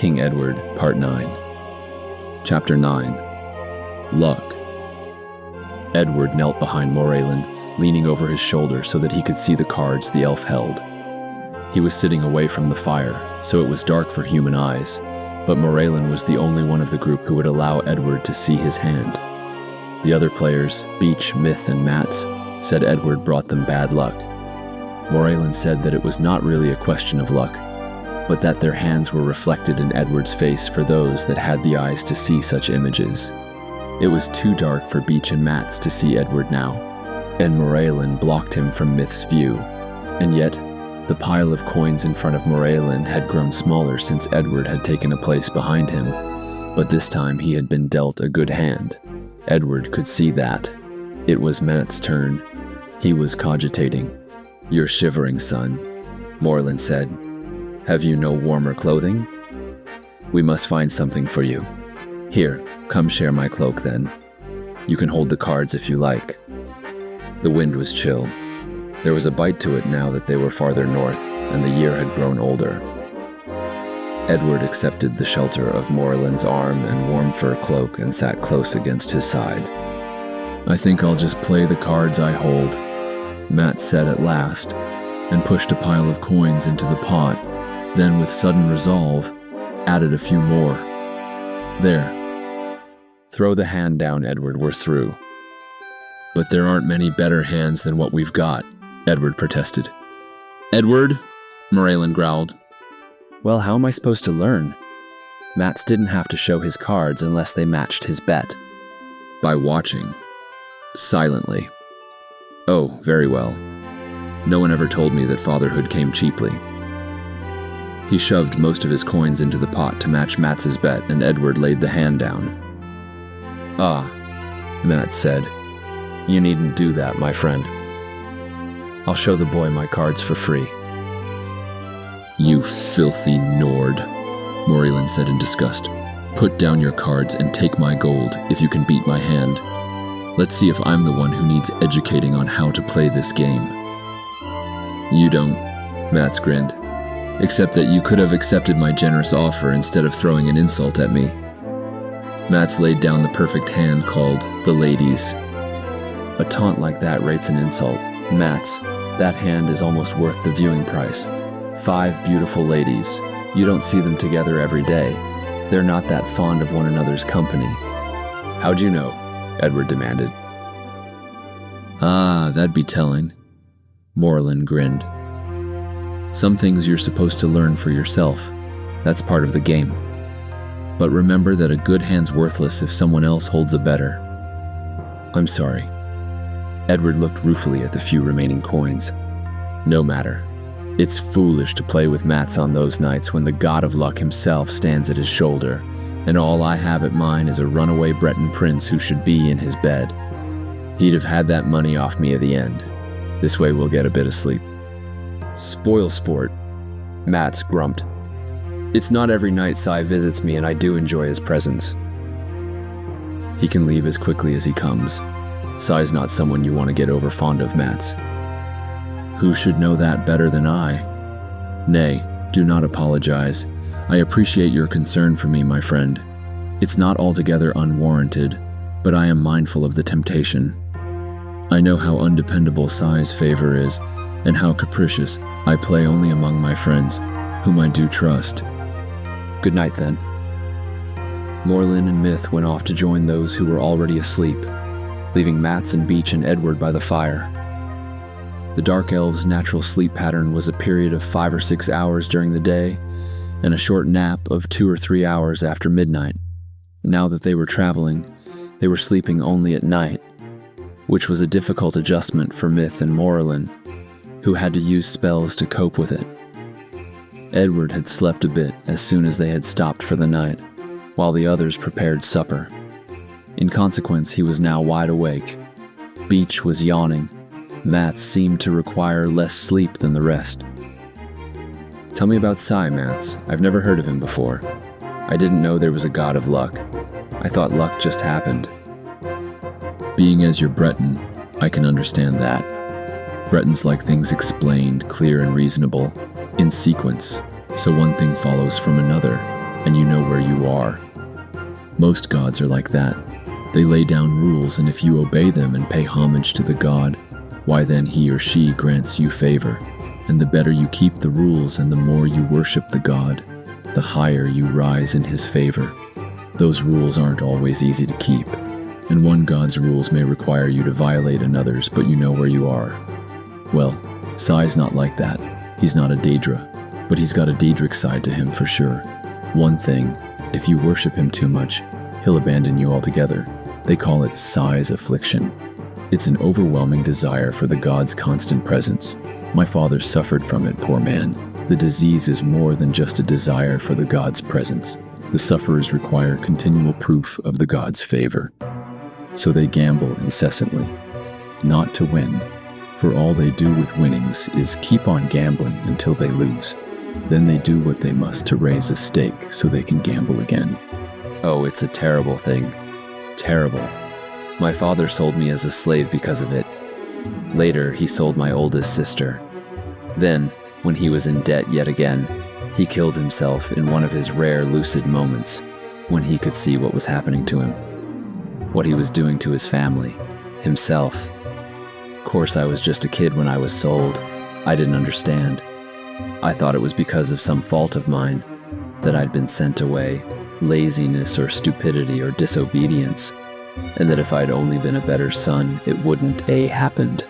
King Edward, Part 9. Chapter 9. Luck. Edward knelt behind Morayland, leaning over his shoulder so that he could see the cards the elf held. He was sitting away from the fire, so it was dark for human eyes, but Morayland was the only one of the group who would allow Edward to see his hand. The other players, Beach, Myth, and Mats, said Edward brought them bad luck. Morayland said that it was not really a question of luck, but that their hands were reflected in Edward's face for those that had the eyes to see such images. It was too dark for Beach and Mats to see Edward now, and Morayland blocked him from Myth's view. And yet, the pile of coins in front of Morayland had grown smaller since Edward had taken a place behind him, but this time he had been dealt a good hand. Edward could see that. It was Matt's turn. He was cogitating. "You're shivering, son," Morayland said. "Have you no warmer clothing? We must find something for you. Here, come share my cloak then. You can hold the cards if you like." The wind was chill. There was a bite to it now that they were farther north, and the year had grown older. Edward accepted the shelter of Morayland's arm and warm fur cloak and sat close against his side. "I think I'll just play the cards I hold," Matt said at last, and pushed a pile of coins into the pot, then with sudden resolve, added a few more. "There. Throw the hand down, Edward, we're through." "But there aren't many better hands than what we've got," Edward protested. "Edward," Morayland growled. "Well, how am I supposed to learn?" Mats didn't have to show his cards unless they matched his bet. "By watching. Silently." "Oh, very well. No one ever told me that fatherhood came cheaply." He shoved most of his coins into the pot to match Mats's bet, and Edward laid the hand down. "Ah," Matt said. "You needn't do that, my friend. I'll show the boy my cards for free." "You filthy Nord," Morayland said in disgust. "Put down your cards and take my gold if you can beat my hand. Let's see if I'm the one who needs educating on how to play this game." "You don't," Mats grinned. "Except that you could have accepted my generous offer instead of throwing an insult at me." Mats laid down the perfect hand called the Ladies. "A taunt like that rates an insult. Mats, that hand is almost worth the viewing price. 5 beautiful ladies. You don't see them together every day. They're not that fond of one another's company." "How'd you know?" Edward demanded. "Ah, that'd be telling." Morayland grinned. "Some things you're supposed to learn for yourself. That's part of the game. But remember that a good hand's worthless if someone else holds a better." "I'm sorry." Edward looked ruefully at the few remaining coins. "No matter. It's foolish to play with Mats on those nights when the god of luck himself stands at his shoulder, and all I have at mine is a runaway Breton prince who should be in his bed. He'd have had that money off me at the end. This way we'll get a bit of sleep." "Spoil sport," Mats grumped. "It's not every night Sai visits me, and I do enjoy his presence." "He can leave as quickly as he comes. Sai's not someone you want to get over fond of, Mats." "Who should know that better than I? Nay, do not apologize. I appreciate your concern for me, my friend. It's not altogether unwarranted, but I am mindful of the temptation. I know how undependable Sai's favor is, and how capricious. I play only among my friends, whom I do trust." "Good night, then." Morayland and Myth went off to join those who were already asleep, leaving Mats and Beach and Edward by the fire. The Dark Elves' natural sleep pattern was a period of 5 or 6 hours during the day, and a short nap of 2 or 3 hours after midnight. Now that they were traveling, they were sleeping only at night, which was a difficult adjustment for Myth and Morayland, who had to use spells to cope with it. Edward had slept a bit as soon as they had stopped for the night, while the others prepared supper. In consequence, he was now wide awake. Beach was yawning. Mats seemed to require less sleep than the rest. "Tell me about Sai, Mats. I've never heard of him before. I didn't know there was a god of luck. I thought luck just happened." "Being as you're Breton, I can understand that. Bretons like things explained, clear and reasonable, in sequence, so one thing follows from another, and you know where you are. Most gods are like that. They lay down rules, and if you obey them and pay homage to the god, why then he or she grants you favor. And the better you keep the rules and the more you worship the god, the higher you rise in his favor. Those rules aren't always easy to keep, and one god's rules may require you to violate another's, but you know where you are. Well, Sai's not like that. He's not a Daedra, but he's got a Daedric side to him for sure. One thing, if you worship him too much, he'll abandon you altogether. They call it Sai's affliction. It's an overwhelming desire for the god's constant presence. My father suffered from it, poor man. The disease is more than just a desire for the god's presence. The sufferers require continual proof of the god's favor. So they gamble incessantly, not to win, for all they do with winnings is keep on gambling until they lose. Then they do what they must to raise a stake so they can gamble again. Oh, it's a terrible thing. Terrible. My father sold me as a slave because of it. Later, he sold my oldest sister. Then, when he was in debt yet again, he killed himself in one of his rare lucid moments when he could see what was happening to him, what he was doing to his family, himself. Of course, I was just a kid when I was sold. I didn't understand. I thought it was because of some fault of mine that I'd been sent away, laziness or stupidity or disobedience, and that if I'd only been a better son, it wouldn't happened.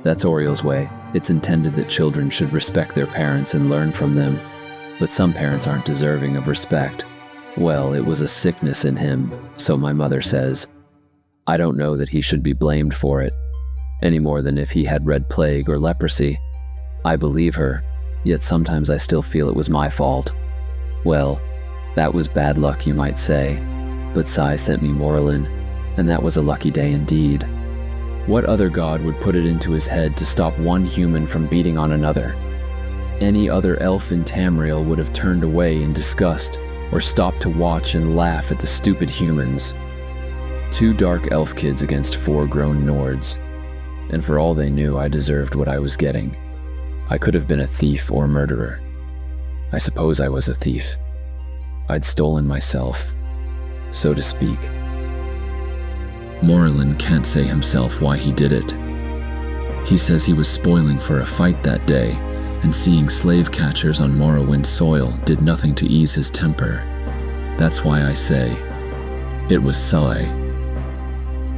That's Oriel's way. It's intended that children should respect their parents and learn from them, but some parents aren't deserving of respect. Well, it was a sickness in him, so my mother says. I don't know that he should be blamed for it, any more than if he had red plague or leprosy. I believe her, yet sometimes I still feel it was my fault. Well, that was bad luck, you might say, but Sai sent me Morlin, and that was a lucky day indeed. What other god would put it into his head to stop one human from beating on another? Any other elf in Tamriel would have turned away in disgust or stopped to watch and laugh at the stupid humans. 2 dark elf kids against 4 grown Nords, and for all they knew, I deserved what I was getting. I could have been a thief or murderer. I suppose I was a thief. I'd stolen myself, so to speak. Morlin can't say himself why he did it. He says he was spoiling for a fight that day, and seeing slave catchers on Morrowind soil did nothing to ease his temper. That's why I say, it was Sai,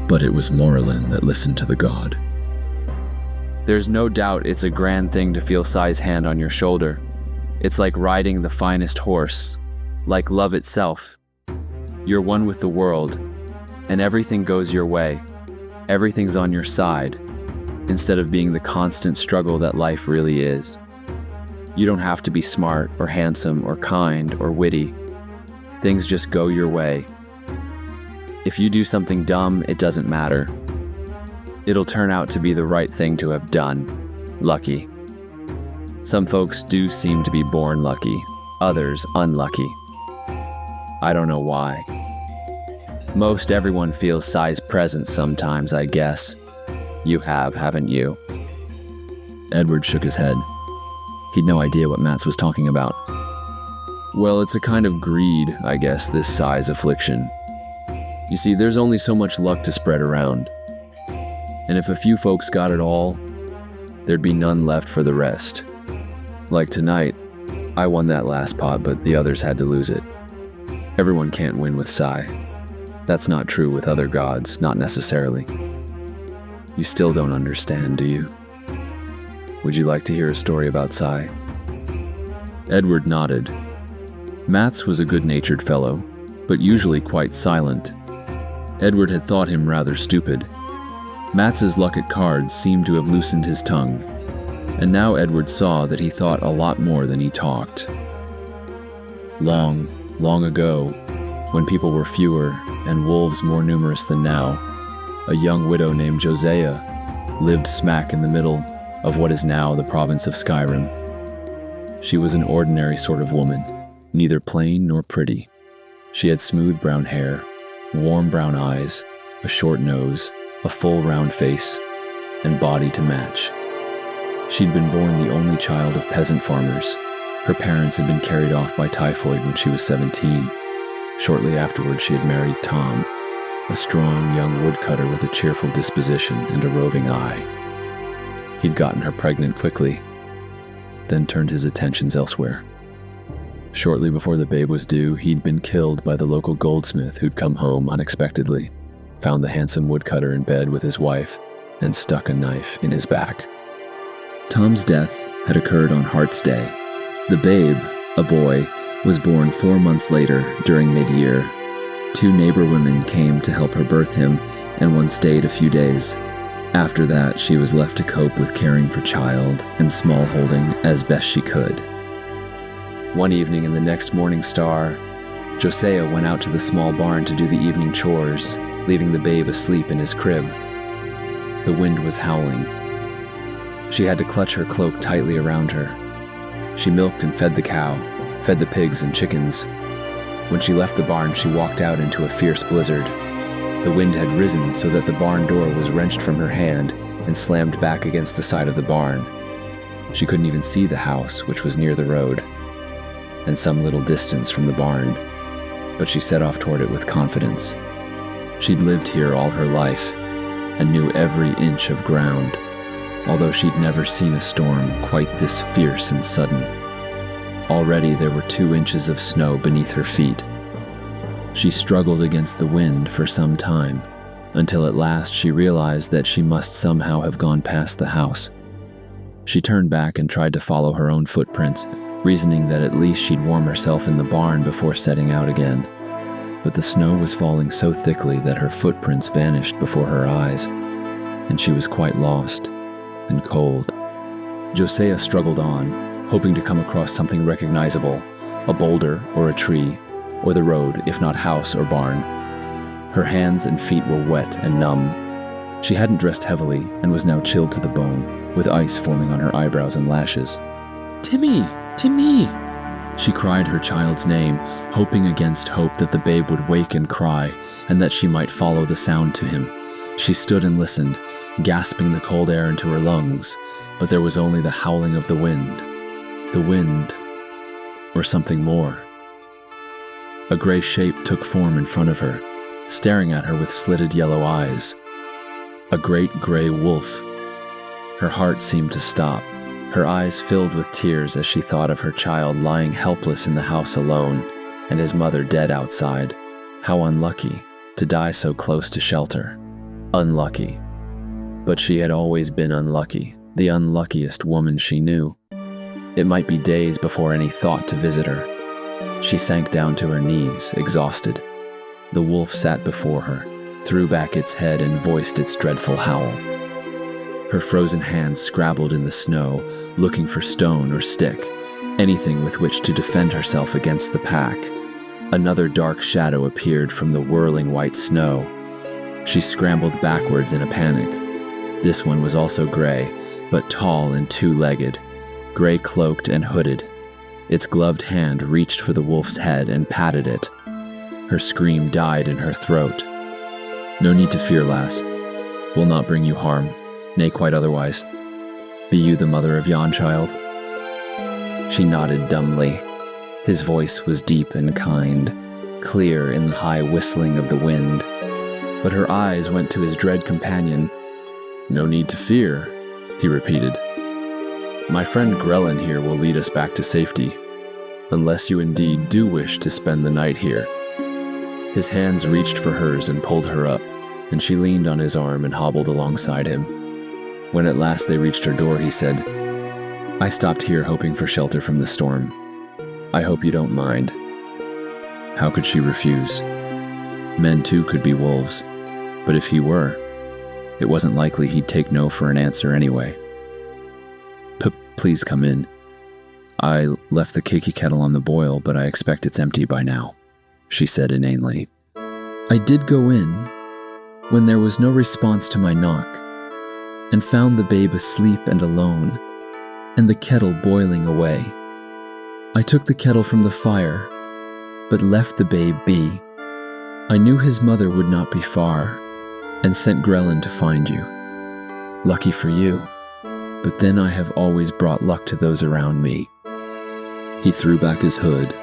but it was Morlin that listened to the god. There's no doubt it's a grand thing to feel Sai's hand on your shoulder. It's like riding the finest horse, like love itself. You're one with the world, and everything goes your way. Everything's on your side, instead of being the constant struggle that life really is. You don't have to be smart or handsome or kind or witty. Things just go your way. If you do something dumb, it doesn't matter. It'll turn out to be the right thing to have done. Lucky. Some folks do seem to be born lucky, others unlucky. I don't know why. Most everyone feels Sai's presence sometimes, I guess. You have, haven't you? Edward shook his head. He'd no idea what Mats was talking about. Well, it's a kind of greed, I guess, this Sai's affliction. You see, there's only so much luck to spread around. And if a few folks got it all, there'd be none left for the rest. Like tonight, I won that last pot, but the others had to lose it. Everyone can't win with Sai. That's not true with other gods, not necessarily. You still don't understand, do you? Would you like to hear a story about Sai? Edward nodded. Mats was a good-natured fellow, but usually quite silent. Edward had thought him rather stupid. Mats's luck at cards seemed to have loosened his tongue, and now Edward saw that he thought a lot more than he talked. Long, long ago, when people were fewer and wolves more numerous than now, a young widow named Josiah lived smack in the middle of what is now the province of Skyrim. She was an ordinary sort of woman, neither plain nor pretty. She had smooth brown hair, warm brown eyes, a short nose, a full round face, and body to match. She'd been born the only child of peasant farmers, Her parents had been carried off by typhoid when she was 17. Shortly afterwards, she had married Tom, a strong young woodcutter with a cheerful disposition and a roving eye. He'd gotten her pregnant quickly, then turned his attentions elsewhere. Shortly before the babe was due, he'd been killed by the local goldsmith who'd come home unexpectedly, found the handsome woodcutter in bed with his wife, and stuck a knife in his back. Tom's death had occurred on Heart's Day. The babe, a boy, was born 4 months later during mid-year. 2 neighbor women came to help her birth him, and one stayed a few days. After that, she was left to cope with caring for child and small holding as best she could. One evening in the next Morning Star, Josiah went out to the small barn to do the evening chores, leaving the babe asleep in his crib. The wind was howling. She had to clutch her cloak tightly around her. She milked and fed the cow, fed the pigs and chickens. When she left the barn, she walked out into a fierce blizzard. The wind had risen so that the barn door was wrenched from her hand and slammed back against the side of the barn. She couldn't even see the house, which was near the road, and some little distance from the barn, but she set off toward it with confidence. She'd lived here all her life and knew every inch of ground, although she'd never seen a storm quite this fierce and sudden. Already there were 2 inches of snow beneath her feet. She struggled against the wind for some time, until at last she realized that she must somehow have gone past the house. She turned back and tried to follow her own footprints, reasoning that at least she'd warm herself in the barn before setting out again. But the snow was falling so thickly that her footprints vanished before her eyes, and she was quite lost and cold. Josiah struggled on, hoping to come across something recognizable, a boulder or a tree, or the road, if not house or barn. Her hands and feet were wet and numb. She hadn't dressed heavily and was now chilled to the bone, with ice forming on her eyebrows and lashes. "Timmy! Timmy!" She cried her child's name, hoping against hope that the babe would wake and cry, and that she might follow the sound to him. She stood and listened, gasping the cold air into her lungs, but there was only the howling of the wind. The wind, or something more. A gray shape took form in front of her, staring at her with slitted yellow eyes. A great gray wolf. Her heart seemed to stop. Her eyes filled with tears as she thought of her child lying helpless in the house alone, and his mother dead outside. How unlucky to die so close to shelter. Unlucky. But she had always been unlucky, the unluckiest woman she knew. It might be days before any thought to visit her. She sank down to her knees, exhausted. The wolf sat before her, threw back its head and voiced its dreadful howl. Her frozen hands scrabbled in the snow, looking for stone or stick, anything with which to defend herself against the pack. Another dark shadow appeared from the whirling white snow. She scrambled backwards in a panic. This one was also gray, but tall and 2-legged, gray-cloaked and hooded. Its gloved hand reached for the wolf's head and patted it. Her scream died in her throat. "No need to fear, lass. Will not bring you harm, nay, quite otherwise. Be you the mother of yon child?" She nodded dumbly. His voice was deep and kind, clear in the high whistling of the wind. But her eyes went to his dread companion. "No need to fear," he repeated. "My friend Grelin here will lead us back to safety, unless you indeed do wish to spend the night here." His hands reached for hers and pulled her up, and she leaned on his arm and hobbled alongside him. When at last they reached her door, he said, "I stopped here hoping for shelter from the storm. I hope you don't mind." How could she refuse? Men too could be wolves, but if he were, it wasn't likely he'd take no for an answer anyway. Please come in. I left the keiki kettle on the boil, but I expect it's empty by now," she said inanely. I did go in when there was no response to my knock, and found the babe asleep and alone, and the kettle boiling away. I took the kettle from the fire, but left the babe be. I knew his mother would not be far, and sent Grelin to find you. Lucky for you, but then I have always brought luck to those around me. He threw back his hood,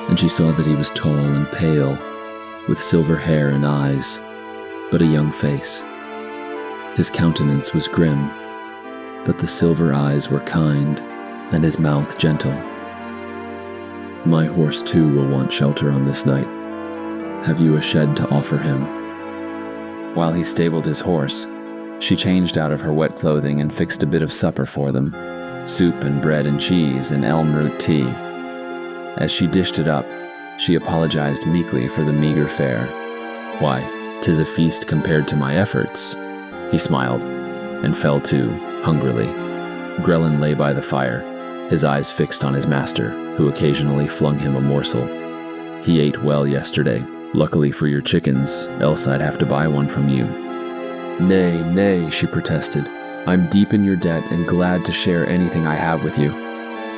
and she saw that he was tall and pale, with silver hair and eyes, but a young face. His countenance was grim, but the silver eyes were kind, and his mouth gentle. "My horse too will want shelter on this night. Have you a shed to offer him?" While he stabled his horse, she changed out of her wet clothing and fixed a bit of supper for them, soup and bread and cheese and elm root tea. As she dished it up, she apologized meekly for the meager fare. "Why, 'tis a feast compared to my efforts." He smiled, and fell to, hungrily. Grelin lay by the fire, his eyes fixed on his master, who occasionally flung him a morsel. "He ate well yesterday, luckily for your chickens, else I'd have to buy one from you." "Nay, nay," she protested. "I'm deep in your debt and glad to share anything I have with you."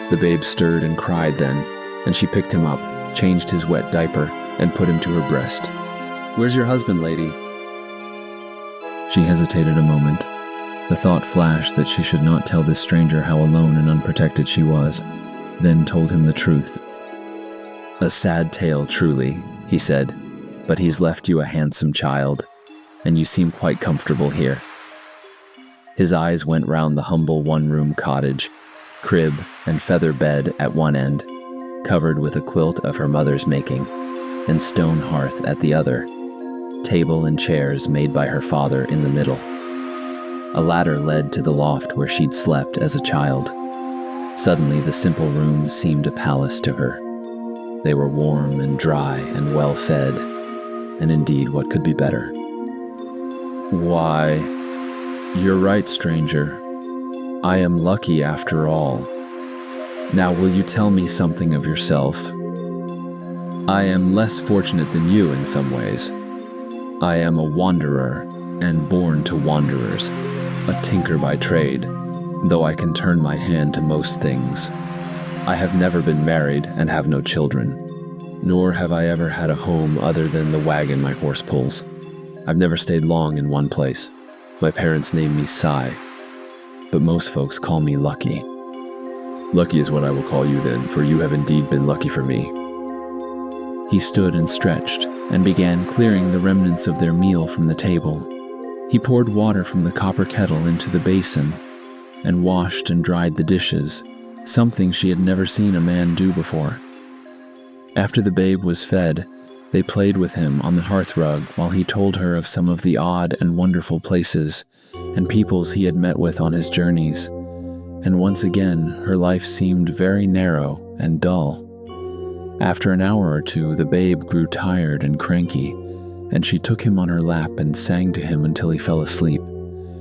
The babe stirred and cried then, and she picked him up, changed his wet diaper, and put him to her breast. "Where's your husband, lady?" She hesitated a moment. The thought flashed that she should not tell this stranger how alone and unprotected she was, then told him the truth. "A sad tale, truly," he said, "but he's left you a handsome child, and you seem quite comfortable here." His eyes went round the humble one-room cottage, crib and feather bed at one end, covered with a quilt of her mother's making, and stone hearth at the other, table and chairs made by her father in the middle. A ladder led to the loft where she'd slept as a child. Suddenly the simple room seemed a palace to her. They were warm and dry and well fed, and indeed what could be better? "Why, you're right, stranger. I am lucky after all. Now will you tell me something of yourself? I am less fortunate than you in some ways. I am a wanderer, and born to wanderers, a tinker by trade, though I can turn my hand to most things. I have never been married and have no children, nor have I ever had a home other than the wagon my horse pulls. I've never stayed long in one place. My parents named me Sai, but most folks call me Lucky. Lucky is what I will call you then, for you have indeed been lucky for me." He stood and stretched, and began clearing the remnants of their meal from the table. He poured water from the copper kettle into the basin, and washed and dried the dishes, something she had never seen a man do before. After the babe was fed, they played with him on the hearthrug while he told her of some of the odd and wonderful places and peoples he had met with on his journeys, and once again her life seemed very narrow and dull. After an hour or two, the babe grew tired and cranky, and she took him on her lap and sang to him until he fell asleep.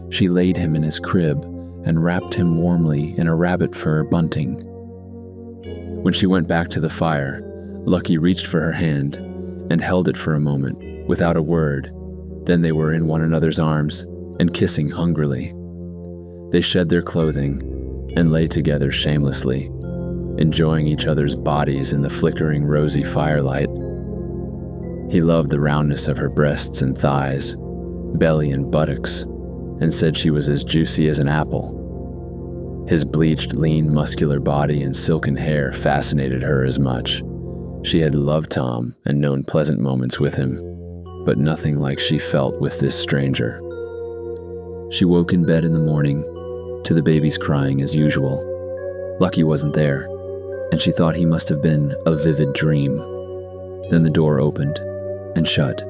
She laid him in his crib and wrapped him warmly in a rabbit fur bunting. When she went back to the fire, Lucky reached for her hand and held it for a moment, without a word. Then they were in one another's arms and kissing hungrily. They shed their clothing and lay together shamelessly, enjoying each other's bodies in the flickering rosy firelight. He loved the roundness of her breasts and thighs, belly and buttocks, and said she was as juicy as an apple. His bleached, lean, muscular body and silken hair fascinated her as much. She had loved Tom and known pleasant moments with him, but nothing like she felt with this stranger. She woke in bed in the morning, to the baby's crying as usual. Lucky wasn't there, and she thought he must have been a vivid dream. Then the door opened and shut,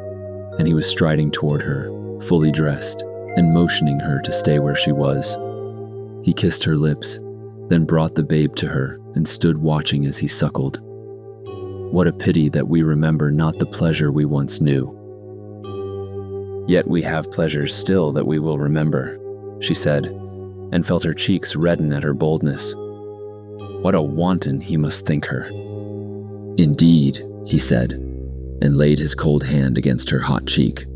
and he was striding toward her, fully dressed, and motioning her to stay where she was. He kissed her lips, then brought the babe to her and stood watching as he suckled. What a pity that we remember not the pleasure we once knew. Yet we have pleasures still that we will remember, she said, and felt her cheeks redden at her boldness. What a wanton he must think her. Indeed, he said, and laid his cold hand against her hot cheek.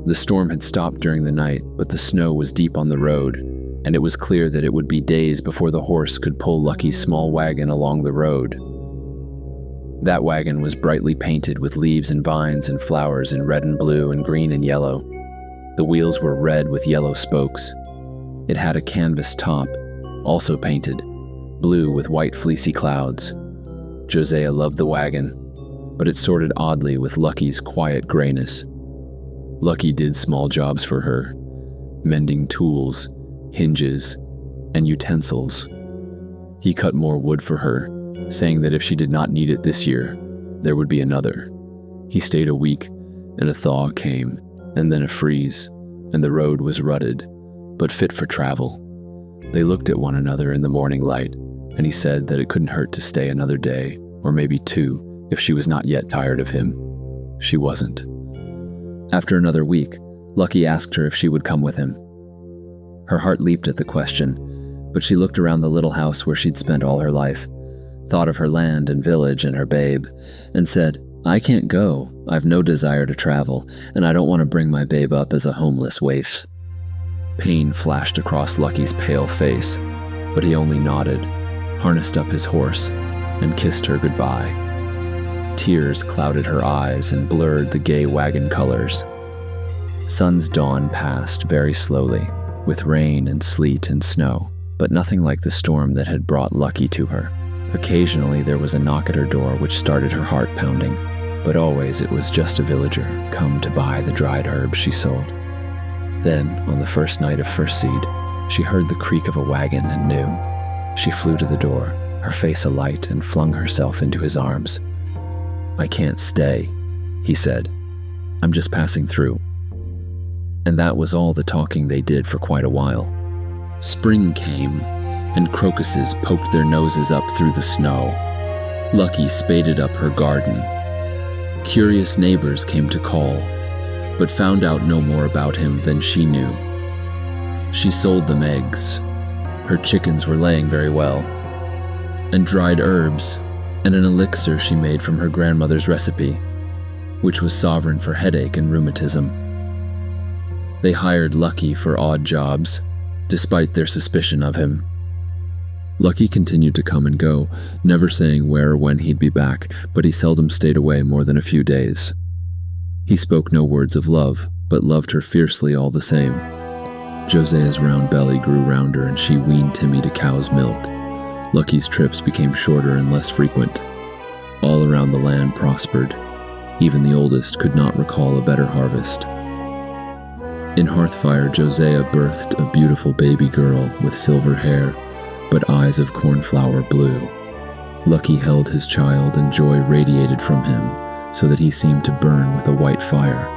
The storm had stopped during the night, but the snow was deep on the road, and it was clear that it would be days before the horse could pull Lucky's small wagon along the road. That wagon was brightly painted with leaves and vines and flowers in red and blue and green and yellow. The wheels were red with yellow spokes. It had a canvas top, also painted, blue with white fleecy clouds. Josiah loved the wagon, but it sorted oddly with Lucky's quiet grayness. Lucky did small jobs for her, mending tools, hinges, and utensils. He cut more wood for her, saying that if she did not need it this year, there would be another. He stayed a week, and a thaw came, and then a freeze, and the road was rutted, but fit for travel. They looked at one another in the morning light, and he said that it couldn't hurt to stay another day, or maybe two, if she was not yet tired of him. She wasn't. After another week, Lucky asked her if she would come with him. Her heart leaped at the question, but she looked around the little house where she'd spent all her life, thought of her land and village and her babe, and said, "I can't go. I've no desire to travel, and I don't want to bring my babe up as a homeless waif." Pain flashed across Lucky's pale face, but he only nodded, harnessed up his horse, and kissed her goodbye. Tears clouded her eyes and blurred the gay wagon colors. Sun's dawn passed very slowly, with rain and sleet and snow, but nothing like the storm that had brought Lucky to her. Occasionally there was a knock at her door which started her heart pounding, but always it was just a villager come to buy the dried herbs she sold. Then, on the first night of first seed, she heard the creak of a wagon and knew. She flew to the door, her face alight, and flung herself into his arms. "I can't stay," he said. "I'm just passing through." And that was all the talking they did for quite a while. Spring came, and crocuses poked their noses up through the snow. Lucky spaded up her garden. Curious neighbors came to call, but found out no more about him than she knew. She sold them eggs. Her chickens were laying very well, and dried herbs, and an elixir she made from her grandmother's recipe, which was sovereign for headache and rheumatism. They hired Lucky for odd jobs, despite their suspicion of him. Lucky continued to come and go, never saying where or when he'd be back, but he seldom stayed away more than a few days. He spoke no words of love, but loved her fiercely all the same. Josiah's round belly grew rounder, and she weaned Timmy to cow's milk. Lucky's trips became shorter and less frequent. All around the land prospered. Even the oldest could not recall a better harvest. In Hearthfire, Josiah birthed a beautiful baby girl with silver hair, but eyes of cornflower blue. Lucky held his child, and joy radiated from him, so that he seemed to burn with a white fire.